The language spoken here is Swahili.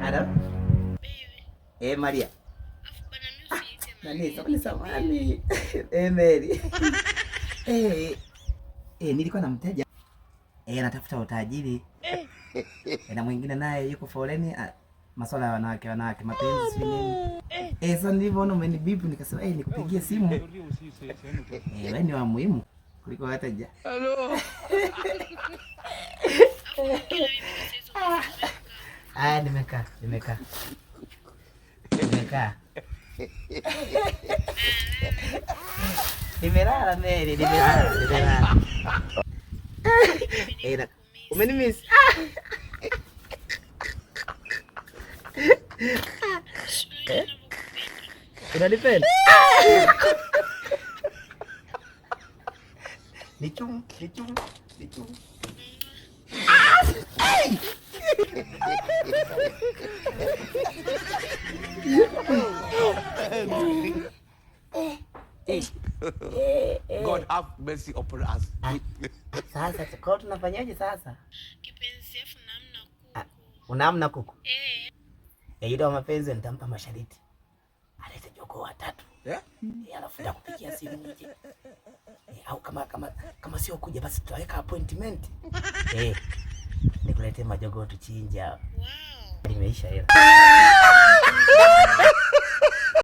Ada? Maria. Nani sabuni samani. Mary. Nilikuwa na mteja. Anatafuta utajiri. Na mwingine naye yuko foleni, masuala ya wanawake mapenzi si nini. Sasa nilivyoona umenibipu nikasema nikupigie simu. Wewe ni wa muhimu kuliko wateja. Hello. Nimekaa. Nimelala Mary, nimelala. Umenimiss. Unanipenda? Ni chum. God have mercy upon us. Sasa tukao tunafanyaje sasa? Kipenzi yefu namna kuku. Unamna kuku? Yule wa mapenzi nitampa mashariti. Alete jogoo watatu. Alafu nitakupigia simu nje. Au kama sio kuja basi tutaweka appointment. Nikulete majogoo tuchinja. Wow. Limeisha hilo.